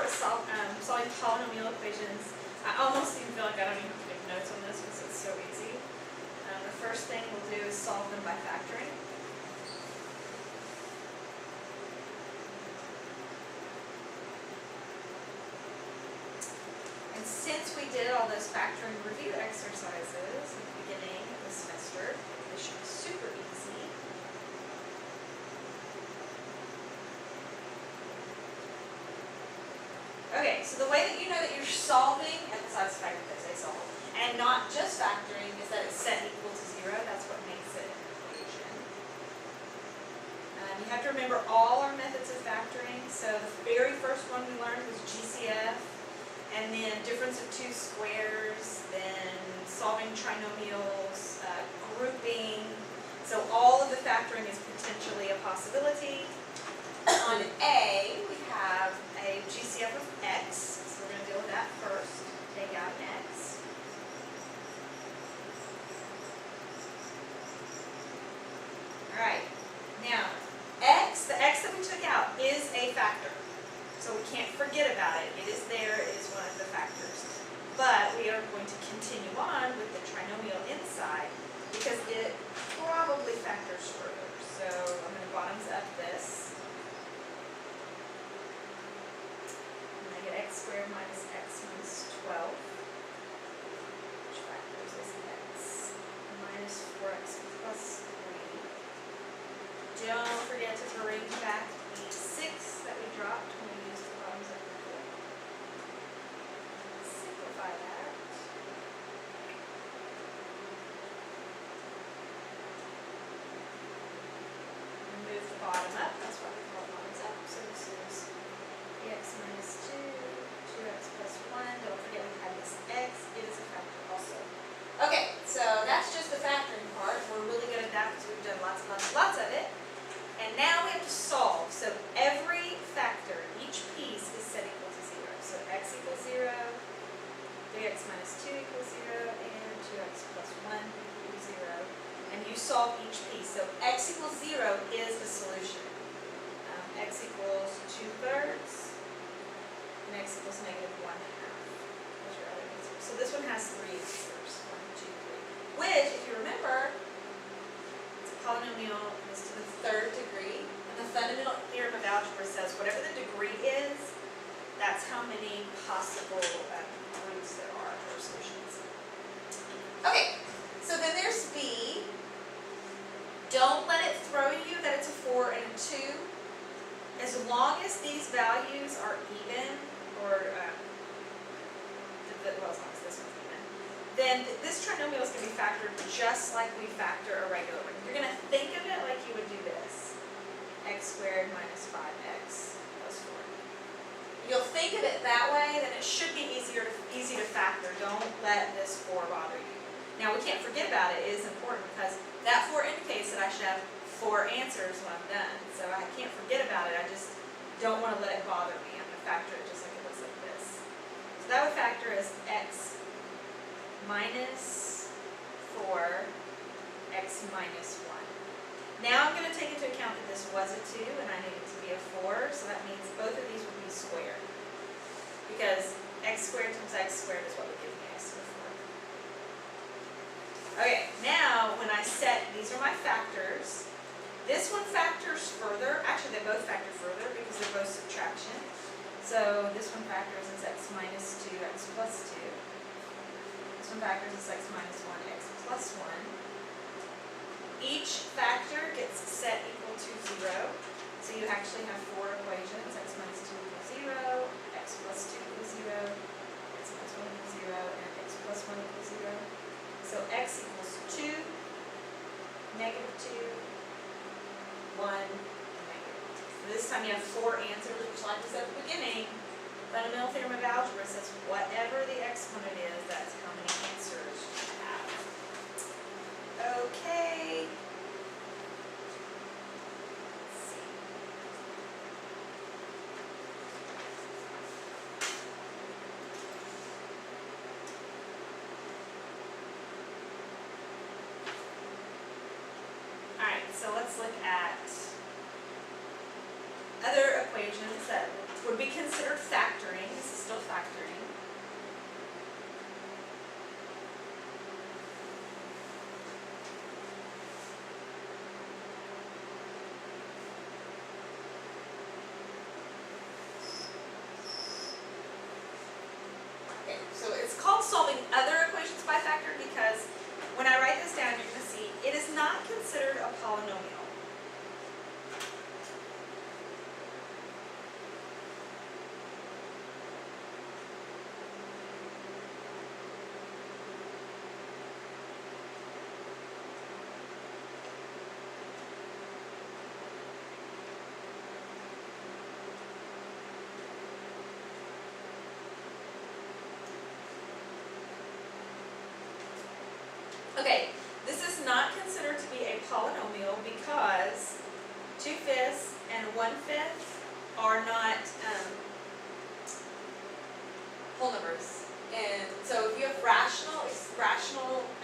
start with solving polynomial equations. I almost even feel like I don't even have to make notes on this because it's so easy. The first thing we'll do is solve them by factoring. And since we did all those factoring review exercises at the beginning of the semester, this should be super easy. Okay, so the way that you know that you're solving, and besides the fact that they say solve, and not just factoring, is that it's set equal to 0. That's what makes it an equation. You have to remember all our methods of factoring. So the very first one we learned was GCF, and then difference of two squares, then solving trinomials, grouping. So all of the factoring is potentially a possibility. On A, we have a GCF of x, so we're going to deal with that first. Take out an x. Alright, now, the x that we took out is a factor. So we can't forget about it. It is there, it is one of the factors. But we are going to continue on with the trinomial inside because it probably factors further. So I'm going to bottoms up this. X squared minus x minus 12, which factors is x, minus 4x plus 3. Don't forget to bring back the 6 that we dropped when we used the bottoms up method. Simplify that. And move the bottom up, that's why we call it bottoms up. So this is x minus 2, 2x plus 1. Don't forget we have this x. It is a factor also. Okay, so that's just the factoring part. We're really good at that because we've done lots and lots and lots of it. And now we have to solve. So every factor, each piece is set equal to 0. So x equals 0, 3x minus 2 equals 0, and 2x plus 1 equals 0. And you solve each piece. So x equals 0 is the solution. X equals 2/3. And x equals negative 1/2. Those are other answers. So this one has 3 answers. 1, 2, 3. Which, if you remember, it's a polynomial and it's to the 3rd degree. And the fundamental theorem of algebra says whatever the degree is, that's how many possible roots there are or solutions. Okay, so then there's B. Don't let it throw you that it's a 4 and a 2. As long as these values are even, or well, as long as this one's even, then this trinomial is going to be factored just like we factor a regular one. You're going to think of it like you would do this. X squared minus 5x plus 4. You'll think of it that way, then it should be easy to factor. Don't let this 4 bother you. Now, we can't forget about it. It is important because that 4 indicates that I should have 4 answers when I'm done. So I can't forget about it. I just don't want to let it bother me. I'm going to factor it just like it looks like this. So that would factor as x minus 4, x minus 1. Now I'm going to take into account that this was a 2 and I need it to be a 4. So that means both of these will be squared. Because x squared times x squared is what would give me x to the 4. Okay, now when I set, these are my factors. This one factors further. Actually, they both factor further because they're both subtraction. So this one factors as x minus 2, x plus 2. This one factors as x minus 1, x plus 1. Each factor gets set equal to 0. So you actually have 4 equations. X minus 2 equals 0, x plus 2 equals 0, x minus 1 equals 0, and x plus 1 equals 0. So x equals 2, negative 2, 1, and negative 1. So this time you have 4 answers, which, like I said at the beginning, fundamental theorem of algebra says whatever the exponent is, that's how many answers you have. Okay. Let's see. Alright, so let's look at other equations that would be considered factoring. This is still factoring. Okay, so it's called solving other equations by factor because when I write this down, you're going to see it is not considered a polynomial. Okay, this is not considered to be a polynomial because 2/5 and 1/5 are not whole numbers. And so if you have rational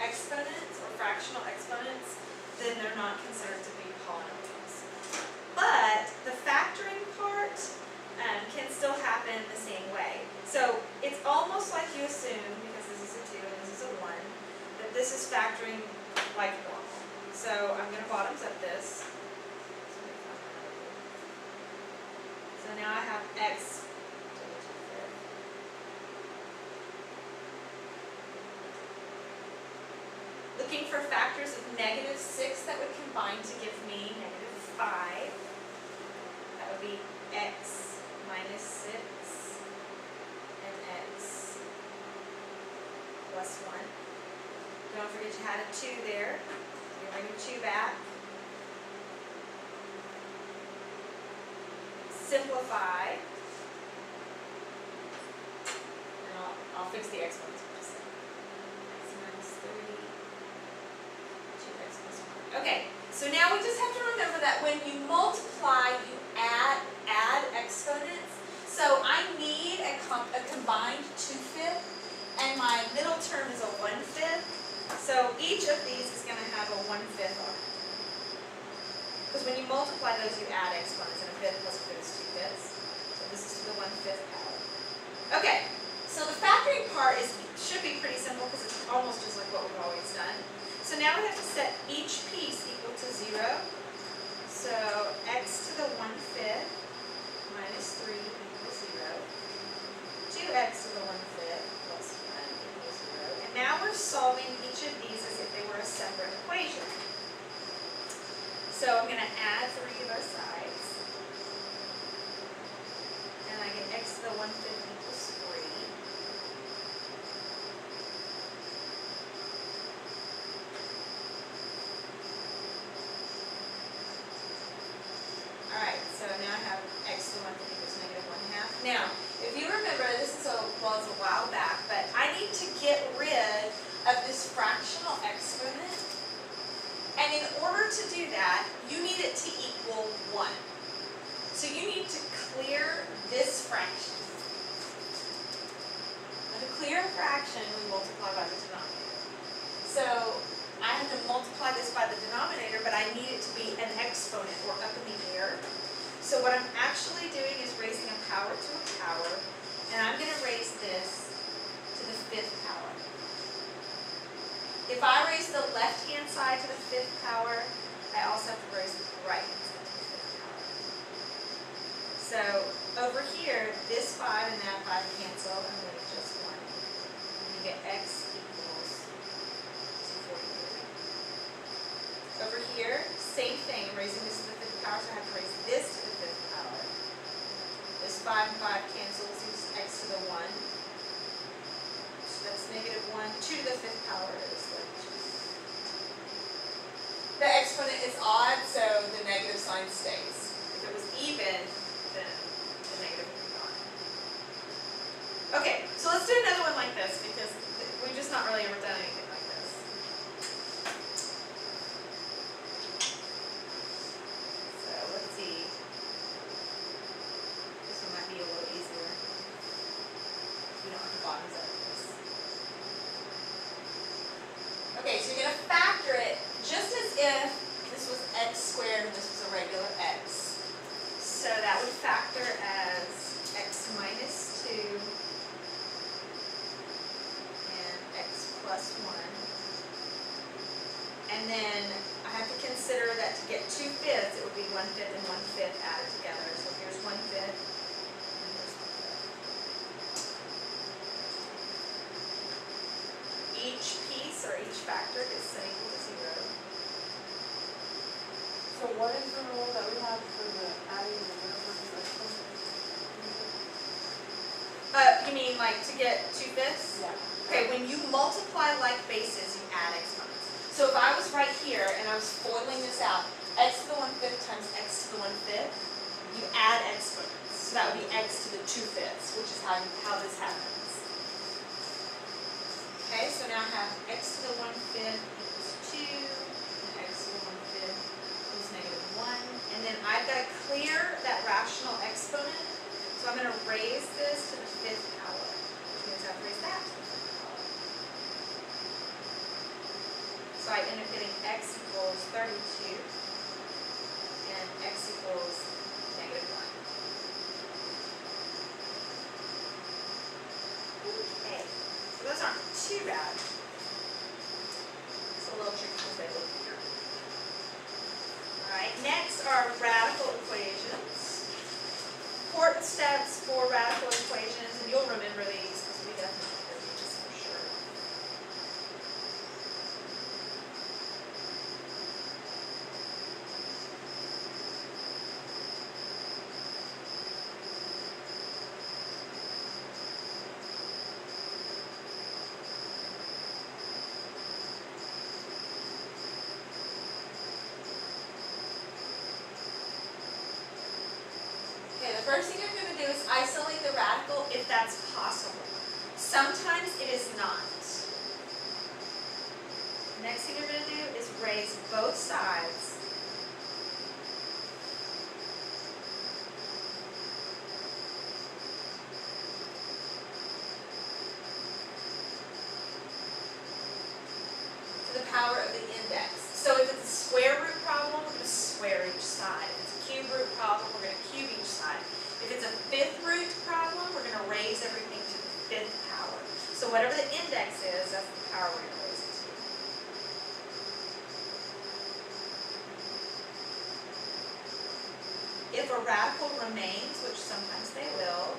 exponents or fractional exponents, then they're not considered to be polynomials. But the factoring part can still happen the same way. So it's almost like you assume, because this is a 2 and this is a 1, that this is factoring like normal. So I'm going to bottoms up this. So now I have x to the 2/5. Looking for factors of -6 that would combine to give me -5. That would be x minus 6 and x plus 1. Don't forget you had a 2 there. You bring the 2 back. Simplify. And I'll fix the exponents for just a second. X minus 3, 2x plus 1. Okay, so now we just have to remember that when you multiply, you add exponents. So I need a combined 2/5, and my middle term is a 1/5. So each of these is going to have a 1/5 on it. Because when you multiply those, you add exponents, and a 5th plus a 5th is 2/5. So this is to the 1/5 power. Okay, so the factoring part should be pretty simple because it's almost just like what we've always done. So now we have to set each piece equal to 0. So x to the 1/5 minus 3 equals 0. 2x to the 1/5 plus 1 equals 0. And now we're solving each of these as if they were a separate equation. So I'm going to add 3 to both sides. And I get x to the 1/5 equals 3. Alright, so now I have x to the 1/5 equals -1/2. Now, if you remember, this is a while back, but I need to get rid of this fractional exponent. And in order to do that, you need it to equal 1. So you need to clear this fraction. Now to clear a fraction, we multiply by the denominator. So I have to multiply this by the denominator, but I need it to be an exponent or up in the air. So what I'm actually doing is raising a power to a power, and I'm going to raise this to the 5th power. If I raise the left-hand side to the 5th power, I also have to raise the right-hand side to the 5th power. So over here, this 5 and that 5 cancel, and then it's just 1. And you get x equals 243. Over here, same thing. I'm raising this to the 5th power, so I have to raise this to the 5th power. This 5 and 5 cancels, leaves x to the 1. So that's -1. 2 to the 5th power is the exponent is odd, so the negative sign stays. If it was even, then the negative would be gone. Okay, so let's do another one like this because we've just not really ever done anything like this. So let's see. This one might be a little easier. We don't have to bottoms up this. Okay, so you're going to factor it just as if this was x squared and this was a regular x. So that would factor as plus 1. And then I have to consider that to get 2/5, it would be 1/5 and 1/5 added together. So here's 1/5 and here's 1/5. Each piece or each factor is set equal to 0. So what is the rule that we have for the adding the middle versus exponent? You mean like to get 2/5? Yeah. Okay, when you multiply like bases, you add exponents. So if I was right here and I was foiling this out, x to the 1/5 times x to the 1/5, you add exponents. So that would be x to the 2/5, which is how this happens. Okay, so now I have x to the 1/5 equals 2, and x to the 1/5 equals -1. And then I've got to clear that rational exponent. So I'm going to raise this to the 5th power, which means I have to raise that to the 5th power. So I end up getting x equals 32 and x equals -1. Okay, so those aren't too bad. It's a little tricky because they look weird. Alright, next are radical equations. Important steps for radical equations, and you'll remember these because we definitely did these for sure. Okay, the first thing you're going to do is isolate the radical if that's possible. Sometimes it is not. Next thing you're going to do is raise both sides. To the power of the index. So if it's a square root problem, we're going to square each side. If it's a cube root problem, we're going to cube each side. If it's a 5th root problem, we're going to raise everything to the 5th power. So whatever the index is, that's the power we're going to raise it to. If a radical remains, which sometimes they will,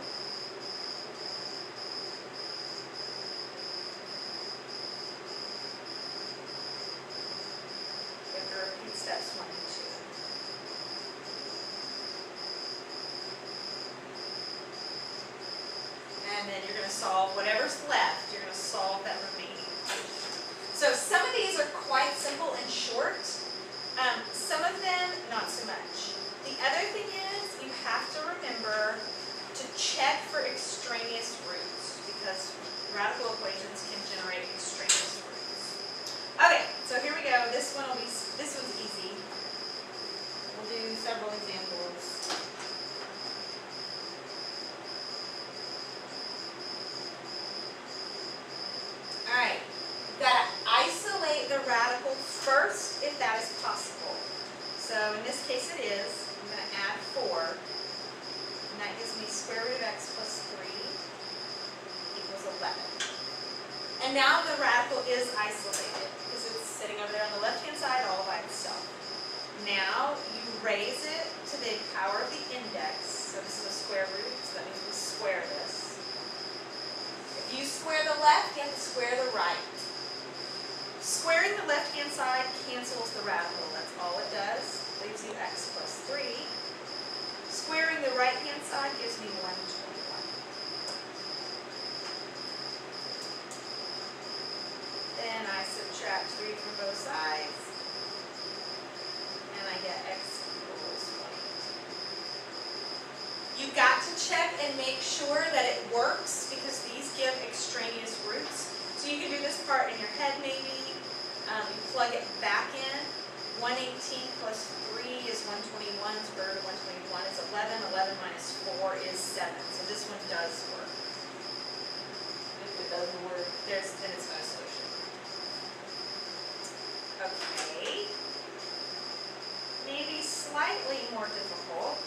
you have to repeat steps 1 and 2. And then you're going to solve whatever's left. You're going to solve that remaining equation. So some of these are quite simple and short. Some of them, not so much. The other thing is you have to remember to check for extraneous roots because radical equations can generate extraneous roots. Okay, so here we go. This one's easy. We'll do several examples. Alright, you've got to isolate the radical first if that is possible. So in this case it is. I'm going to add 4. And that gives me square root of x plus 3 equals 11. And now the radical is isolated because it's sitting over there on the left-hand side all by itself. Now you raise it to the power of the index. So this is a square root, so that means we square this. If you square the left, you have to square the right. Squaring the left-hand side cancels the radical. That's all it does. Leaves you x plus 3. Squaring the right-hand side gives me 121. Then I subtract 3 from both sides. And I get x equals 1. You've got to check and make sure that it works because these give extraneous roots. So you can do this part in your head maybe. You plug it back in. 118 plus 3 is 121. Square root of 121 is 11. 11 minus 4 is 7. So this one does work. If it doesn't work, then it's no solution. Okay. Maybe slightly more difficult.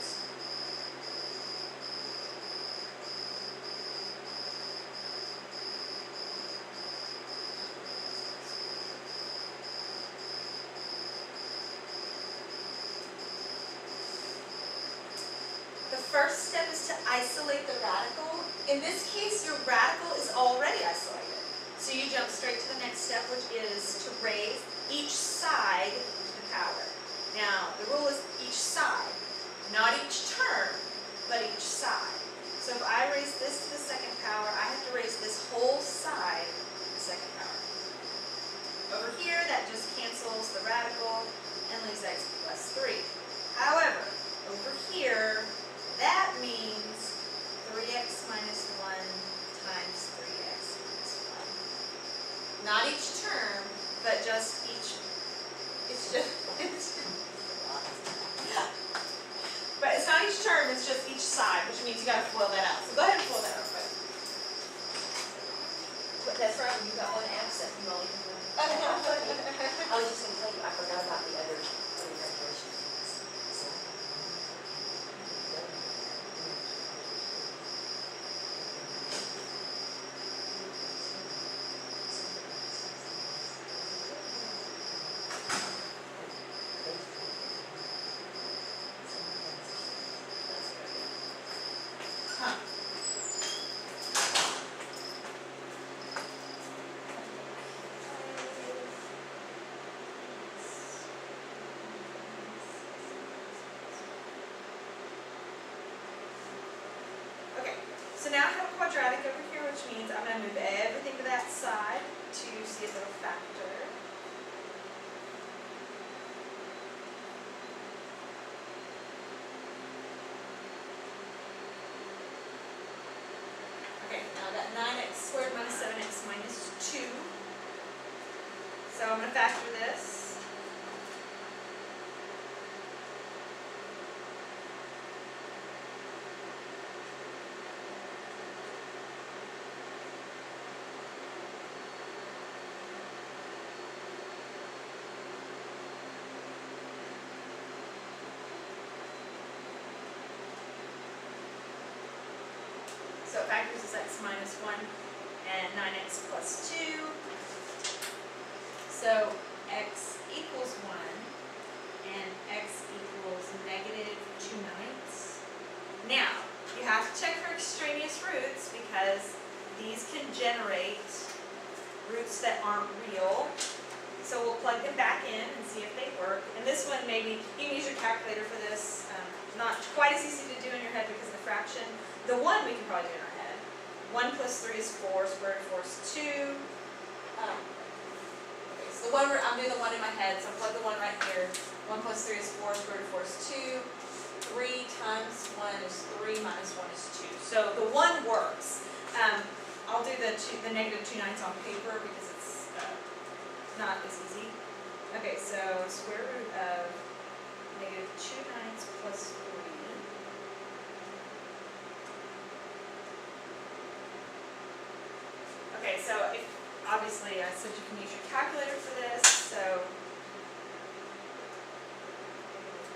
first step is to isolate the radical. In this case, your radical is already isolated. So you jump straight to the next step, which is to raise each side to the power. Now, the rule is each side, not each term, but each side. So if I raise this to the second power, I have to raise this whole side to the second power. Over here, that just cancels the radical and leaves x plus 3. However, over here, that means 3x minus 1 times 3x minus 1. Not each term, but just each, but it's not each term, it's just each side, which means you gotta FOIL that out. So go ahead and FOIL that out quick. But that's right, when you got one absent, you only can do it. I was just gonna tell you, I forgot about the other graduation. Huh. Okay, so now I have a quadratic over here, which means I'm going to move everything to that side to see if it'll factor. Okay, now I got 9x squared minus 7x minus 2. So I'm going to factor this. So it factors as x minus 1 and 9x plus 2. So x equals 1 and x equals negative 2/9. Now, you have to check for extraneous roots because these can generate roots that aren't real. So we'll plug them back in and see if they work. And this one, maybe you can use your calculator for this. Not quite as easy to do in your head because of the fraction. The one we can probably do in our head. 1 plus 3 is 4, square root of 4 is 2. Okay, so the one I'm doing the one in my head, so I'll plug the one right here. 1 plus 3 is 4, square root of 4 is 2. 3 times 1 is 3, minus 1 is 2. So the one works. I'll do the negative 2/9 on paper because it's not as easy. Okay, so square root of negative 2/9 plus 3. Okay, so obviously I said you can use your calculator for this, so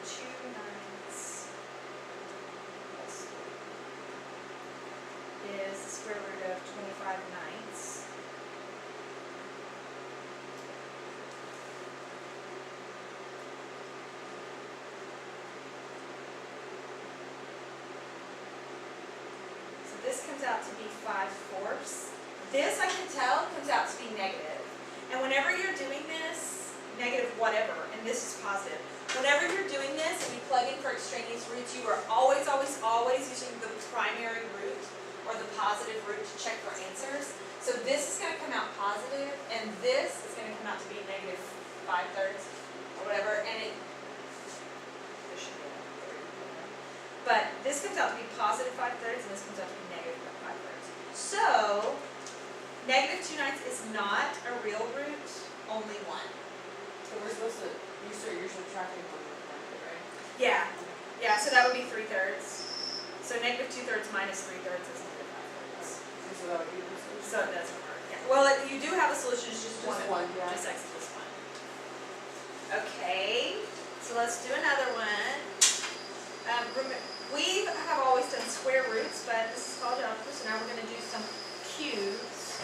2/9 plus 3 is the square root of 25/9. So this comes out to be 5/4. This, I can tell, comes out to be negative. And whenever you're doing this, negative whatever, and this is positive, whenever you're doing this and you plug in for extraneous roots, you are always, always, always using the primary root or the positive root to check for answers. So this is going to come out positive, and this is going to come out to be negative 5/3 or whatever, and this should be a third. But this comes out to be positive 5/3, and this comes out to be negative 5/3. So negative 2/9 is not a real root, only 1. So we're supposed to, you're subtracting from the bracket, right? Yeah, yeah, so that would be 3/3. So negative 2/3 minus 3/3 is negative 5/3. So that would be the solution. So it doesn't work. Yeah. Well, you do have a solution, it's just one. Yeah. Just x plus 1. Okay, so let's do another one. We have always done square roots, but this is called algebra, so now we're going to do some cubes.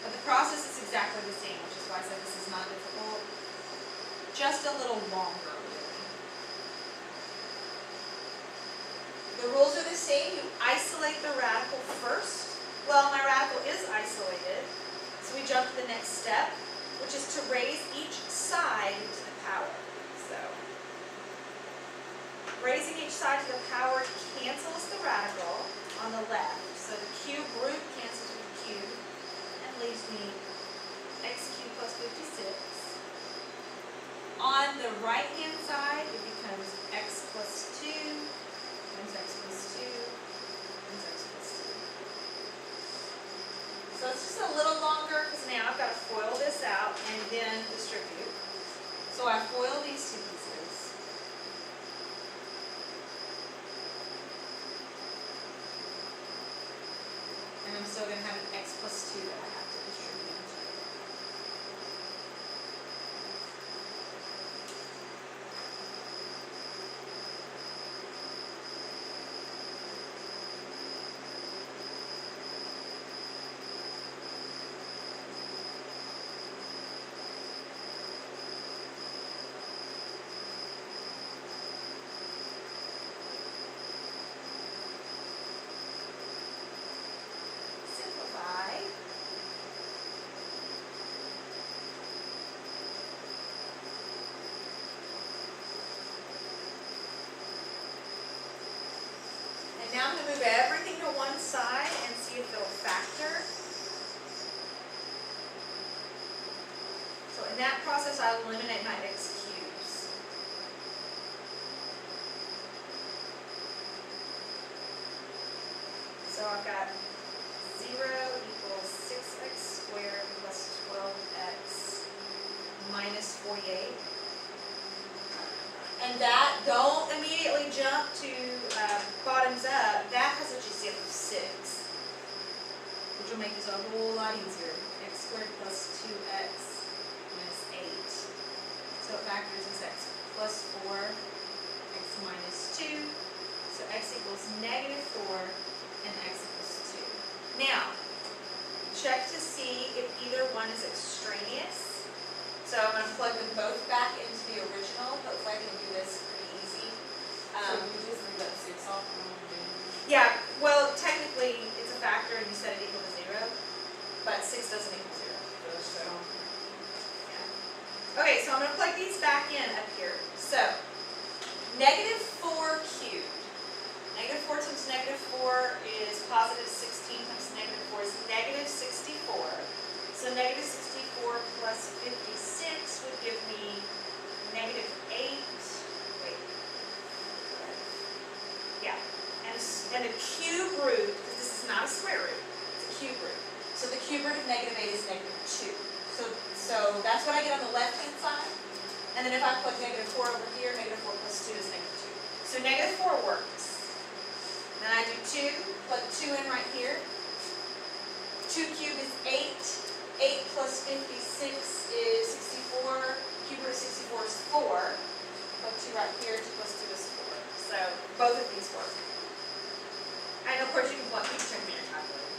But the process is exactly the same, which is why I said this is not difficult. Just a little longer, really. The rules are the same. You isolate the radical first. Well, my radical is isolated, so we jump to the next step, which is to raise each side to the power. So, raising each side to the power cancels the radical on the left. So the cube root cancels with the cube and leaves me x cubed plus 56. On the right-hand side, it becomes x plus 2, times x plus 2, times x plus 2. So it's just a little longer because now I've got to FOIL this out and then distribute. So I FOIL these two pieces. And I'm still going to have an x plus 2 that I have to distribute into. Simplify. And now I'm going to move everything to one side and see if it'll factor. So in that process, I'll eliminate my x cubes. So I've got 0 equals 6x squared plus 12x minus 48. And that, don't immediately jump to bottoms up. That has a GCF of 6, which will make this a whole lot easier. X squared plus 2x minus 8. So it factors as x plus 4, x minus 2. So x equals negative 4, and x equals 2. Now, check to see if either one is extraneous. So I'm going to plug them both back into the original. Hopefully I can do this pretty easy. So you just leave that 6 off and Yeah, well, technically it's a factor and you set it equal to 0, but 6 doesn't equal 0. Yeah. Okay, so I'm going to plug these back in up here. So, negative 4 cubed. Negative 4 times negative 4 is positive 16 times negative 4 is negative 64. So negative 64 plus 56 would give me negative 8. Wait. Yeah. And the cube root, because this is not a square root, it's a cube root. So the cube root of negative 8 is negative 2. So that's what I get on the left-hand side. And then if I plug negative 4 over here, negative 4 plus 2 is negative 2. So negative 4 works. Then I do 2, plug 2 in right here. 2 cubed is 8. 8 plus 56 is 64. Cube root of 64 is 4. Plug 2 right here. 2 plus 2 is 4. So both of these work. And of course you can check me your calculator.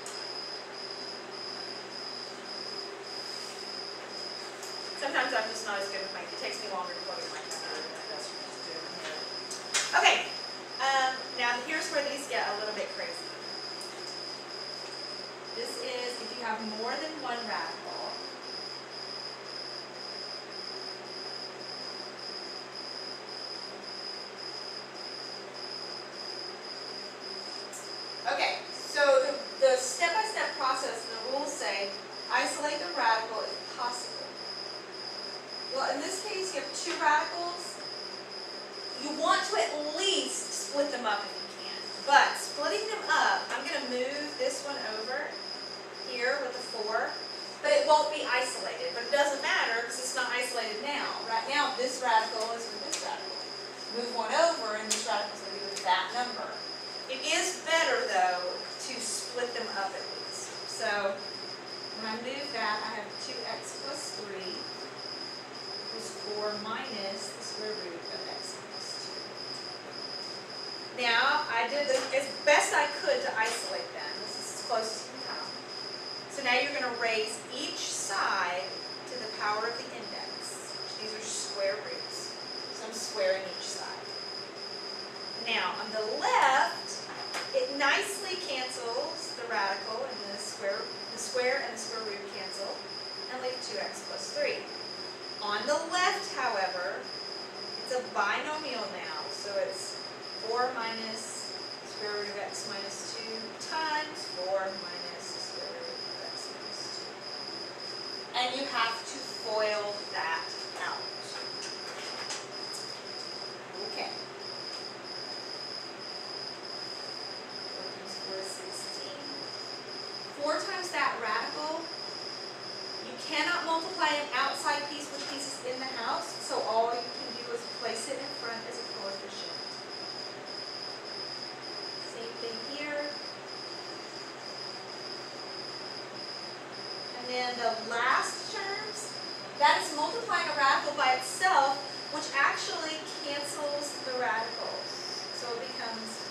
Sometimes I'm just not as good with it takes me longer to plug in my calculator than it does for me to do it in here. Okay. Now here's where these get a little bit crazy. This is if you have more than one radical. Okay, so the step-by-step process, the rules say, isolate the radical if possible. Well, in this case, you have 2 radicals. You want to at least split them up if you can. But splitting them up, I'm going to move this one over here with the 4. But it won't be isolated. But it doesn't matter because it's not isolated now. Right now, this radical is with this radical. Move one over and this radical is going to be with that number. It is better, though, to split them up at least. So when I move that, I have 2x plus 3 equals 4 minus the square root of x plus 2. Now, I did this as best I could to isolate them. This is as close as you can come. So now you're going to raise each side to the power of the index. These are square roots. So I'm squaring each side. Now, on the left, On the left, however, it's a binomial now, so it's 4 minus square root of x minus 2 times 4 minus the square root of x minus 2. And you have to FOIL that out. Okay. 4 times 4 is 16. 4 times that radical. You cannot multiply an outside piece with pieces in the house, so all you can do is place it in front as a coefficient. Same thing here. And then the last terms, that is multiplying a radical by itself, which actually cancels the radicals. So it becomes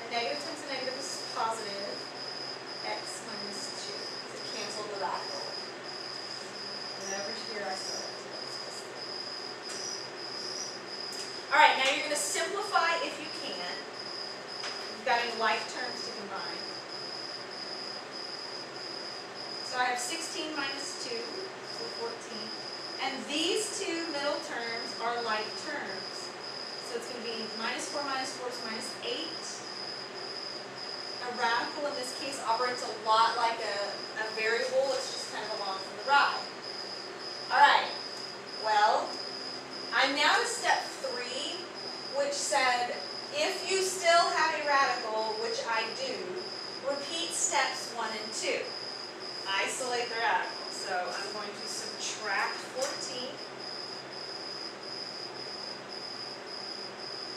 a negative times a negative is positive, x minus 2. To cancel the radical. And over here I still have 2x plus 3. Alright, now you're going to simplify if you can. You've got any like terms to combine. So I have 16 minus 2, so 14. And these two middle terms are like terms. So it's going to be minus 4 is minus 8. A radical in this case operates a lot like a variable. It's just kind of along for the ride. Alright, well, I'm now to step 3, which said if you still have a radical, which I do, repeat steps 1 and 2. Isolate the radical. So I'm going to subtract 14.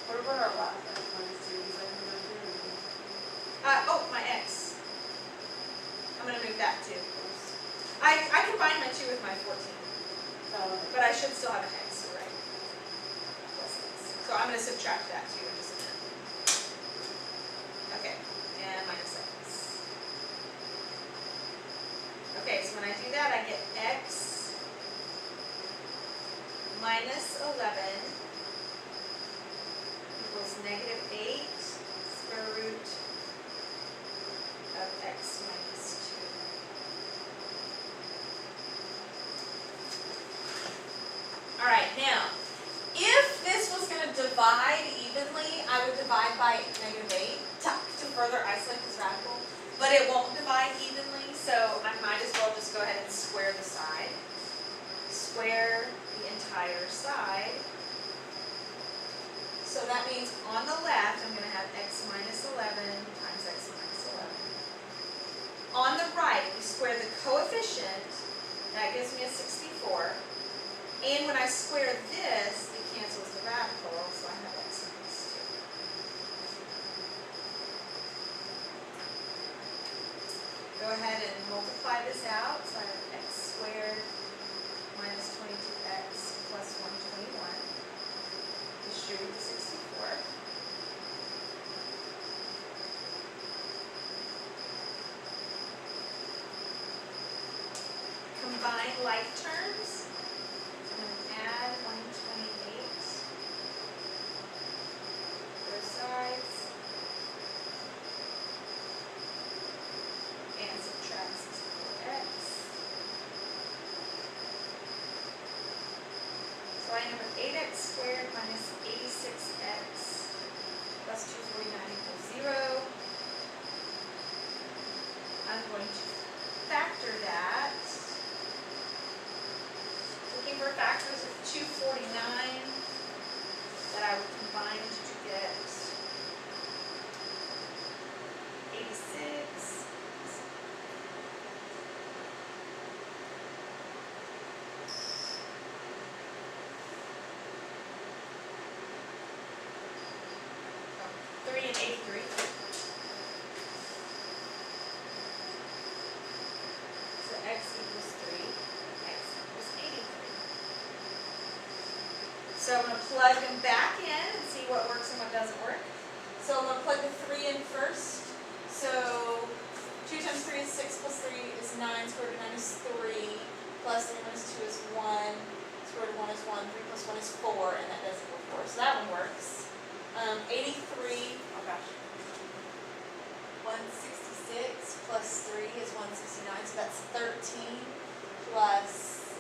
What about our last x minus 2? Is that going to go through? Oh, my x. I'm going to move that too. I combined my 2 with my 14. But I should still have an x, so right? Plus x. So I'm going to subtract that too in just a minute. Okay, and minus x. Okay, so when I do that, I get x minus 11 equals negative 8 square root of x minus 2. Alright, now, if this was going to divide evenly, I would divide by negative 8 to further isolate this radical. But it won't divide evenly, so I might as well just go ahead and square the side. Square the entire side. So that means on the left, I'm going to have x minus 11 times x minus 11. On the right, you square the coefficient. That gives me a 64. And when I square this, it cancels the radical, so I have x minus 2. Go ahead and multiply this out. So I have x squared minus 22x plus 121. Distribute the 64. Combine like terms. So I'm going to add 128. Both sides. And subtract 64x. So I end up with 8x squared minus 86x plus 249 equals 0. I'm going to factor that. Looking for factors of 249 that I would combine to get 86. 3 and 83. So x equals 3, x equals 83. So I'm going to plug them back in and see what works and what doesn't work. So I'm going to plug the 3 in first. So 2 times 3 is 6 plus 3 is 9, square root of 9 is 3, plus 3 minus 2 is 1, square root of 1 is 1, 3 plus 1 is 4, and that does equal 4. So that one works. 83, oh gosh, 166 plus 3 is 169, so that's 13 plus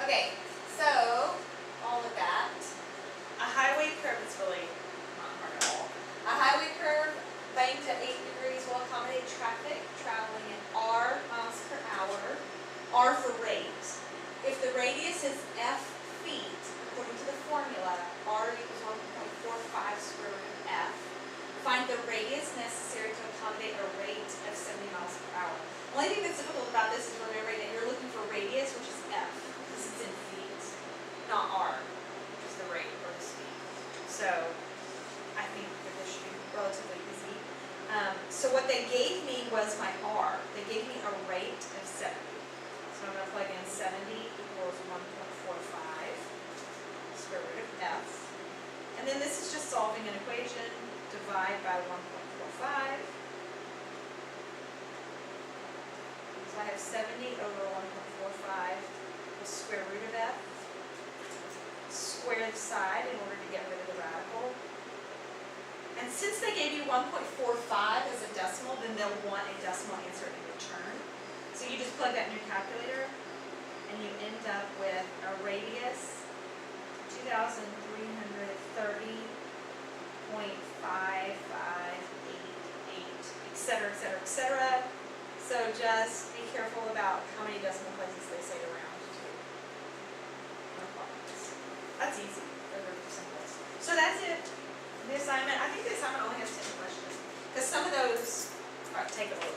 Okay, so all of that. A highway curve is really not hard at all. A highway curve banked at 8 degrees will accommodate traffic traveling at r miles per hour. R for rate. If the radius is f feet, according to the formula, r equals 1.45 square root of f. Find the radius necessary to accommodate a rate of 70 miles per hour. The only thing that's difficult about this is remembering that you're looking for radius, which is f. This is in feet, not r, which is the rate or the speed. So I think that this should be relatively easy. So what they gave me was my r. They gave me a rate of 70. So I'm going to plug in 70 equals 1.45 square root of f. And then this is just solving an equation. Divide by 1.45. So I have 70 over 1.45 the square root of f. Square the side in order to get rid of the radical. And since they gave you 1.45 as a decimal, then they'll want a decimal answer in return. So you just plug that in your calculator, and you end up with a radius 2,330.5588, etc., etc., etc. So just be careful about how many decimal places they say to round to. That's easy. They're very simple. So that's it. The assignment, I think the assignment only has 10 questions. Because some of those take a little